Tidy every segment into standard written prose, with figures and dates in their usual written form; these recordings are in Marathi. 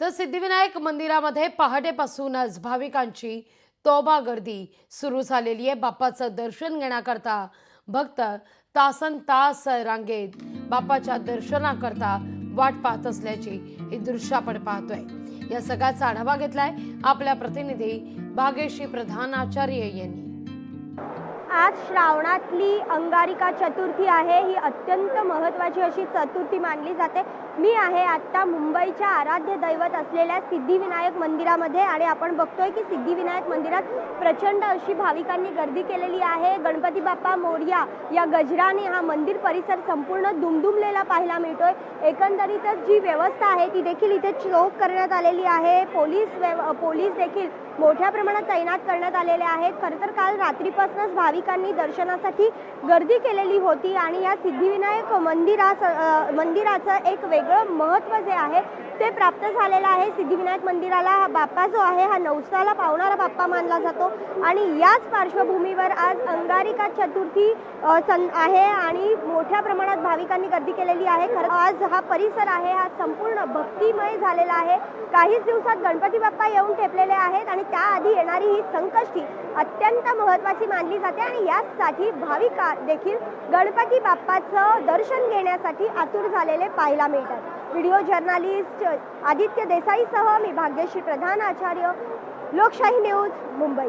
तर सिद्धिविनायक मंदिरामध्ये पहाटेपासूनच भाविकांची तोबा गर्दी सुरू झालेली आहे। बाप्पाचं दर्शन घेण्याकरता भक्त तासन तास रांगेत बाप्पाच्या दर्शनाकरता वाट पाहत असल्याची ही दृश्य आपण पाहतोय। या सगळ्याचा आढावा घेतलाय आपल्या प्रतिनिधी भाग्यश्री प्रधान आचार्य यांनी। आज श्रावणातली अंगारिका चतुर्थी आहे। ही अत्यंत महत्त्वाची अशी चतुर्थी मानली जाते। मी आहे आता मुंबईच्या आराध्य दैवत असलेल्या सिद्धिविनायक मंदिरामध्ये आणि आपण बघतोय की सिद्धिविनायक मंदिरात प्रचंड अशी भाविकांनी गर्दी केलेली आहे। गणपती बाप्पा मोरया या गजराने हा मंदिर परिसर संपूर्ण दुमदुमलेला पाहायला मिळतोय। एकंदरीतच जी व्यवस्था आहे ती देखील इथे चोख करण्यात आलेली आहे। पोलीस देखील मोठ्या प्रमाणात तैनात करण्यात आलेले आहेत। खरं तर काल रात्रीपासूनच भाविकांनी दर्शनासाठी गर्दी केलेली होती आणि या सिद्धिविनायक मंदिराचं एक वेगळं महत्त्व जे आहे ते प्राप्त झालेलं आहे। सिद्धिविनायक मंदिराला हा बाप्पा जो आहे हा नवसाला पावणारा बाप्पा मानला जातो आणि याच पार्श्वभूमीवर आज अंगारिका चतुर्थी आहे आणि मोठ्या प्रमाणात भाविकांनी गर्दी केलेली आहे। खरं आज हा परिसर आहे हा संपूर्ण भक्तिमय झालेला आहे। काहीच दिवसात गणपती बाप्पा येऊन ठेपलेले आहेत आणि त्याआधी येणारी ही संकष्टी अत्यंत महत्त्वाची मानली जाते आणि यासाठी भाविक देखील गणपती बाप्पाचं दर्शन घेण्यासाठी आतुर झालेले पाहायला मिळतात। व्हिडिओ जर्नलिस्ट आदित्य देसाईसह मी भाग्यश्री प्रधान आचार्य, लोकशाही न्यूज, मुंबई।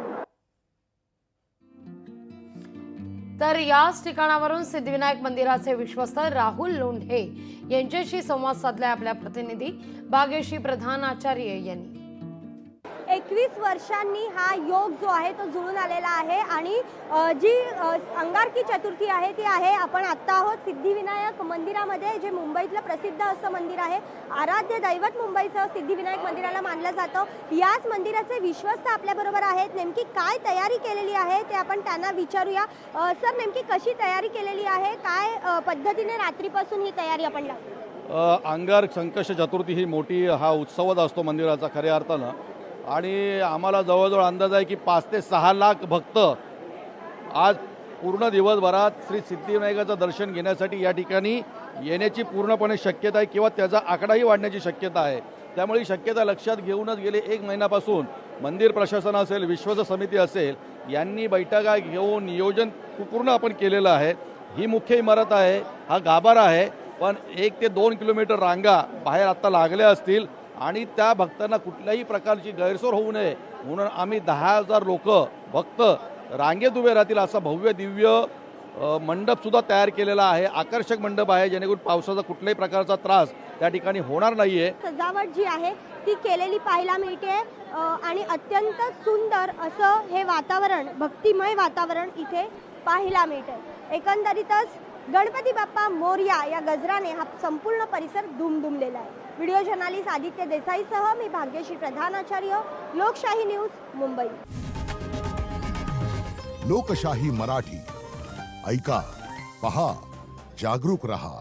तर याच ठिकाणावरून सिद्धिविनायक मंदिराचे विश्वस्त राहुल लोंढे यांच्याशी संवाद साधलाय आपल्या प्रतिनिधी भाग्यश्री प्रधान आचार्य यांनी। 21 वर्षांनी हा योग जो आहे तो जुळून आलेला आहे आणि जी अंगारकी चतुर्थी आहे ती आहे। आपण आत्ता आहोत सिद्धिविनायक मंदिरामध्ये, जे मुंबईतलं प्रसिद्ध असं मंदिर आहे। आराध्य दैवत मुंबईचं सिद्धिविनायक मंदिराला मानलं जातं। याच मंदिराचे विश्वस्त आपल्याबरोबर आहेत। नेमकी काय तयारी केलेली आहे ते आपण त्यांना विचारूया। सर, नेमकी कशी तयारी केलेली आहे, काय पद्धतीने रात्रीपासून ही तयारी आपण लावतो? अंगार संकष्ट चतुर्थी ही मोठी हा उत्सवच असतो मंदिराचा खऱ्या अर्थानं आणि आम्हाला जवळजवळ अंदाज आहे की 5 ते 6 लाख भक्त आज पूर्ण दिवसभरात श्री सिद्धिविनायकाचं दर्शन घेण्यासाठी या ठिकाणी येण्याची पूर्णपणे शक्यता आहे किंवा त्याचा आकडाही वाढण्याची शक्यता आहे। त्यामुळे ही शक्यता लक्षात घेऊनच गेले 1 महिन्यापासून मंदिर प्रशासन असेल, विश्वास समिती असेल यांनी बैठका घेऊन नियोजन पूर्ण आपण केलेलं आहे। ही मुख्य इमारत आहे, हा गाभारा आहे, पण 1 ते 2 किलोमीटर रांगा बाहेर आता लागल्या असतील आणि त्या भक्तांना कुठल्याही प्रकारची गैरसोय होऊ नये म्हणून आम्ही 10,000 लोक भक्त रांगेत उभे राहतील असा भव्य दिव्य मंडप सुद्धा तयार केलेला आहे। आकर्षक मंडप आहे जेणेकरून पावसाचा कुठल्याही प्रकारचा त्रास त्या ठिकाणी होणार नाहीये। सजावट जी आहे ती केलेली पाहायला मिळते आणि अत्यंत सुंदर असं हे वातावरण, भक्तिमय वातावरण इथे पाहायला मिळते। एकंदरीतच गणपती बाप्पा मोरया या गजराने हा संपूर्ण परिसर दुमदुमलेला आहे। व्हिडिओ जर्नलिस्ट आदित्य देसाईसह मी भाग्यश्री प्रधान आचार्य, लोकशाही न्यूज, मुंबई। लोकशाही मराठी ऐका, पहा, जागरूक रहा।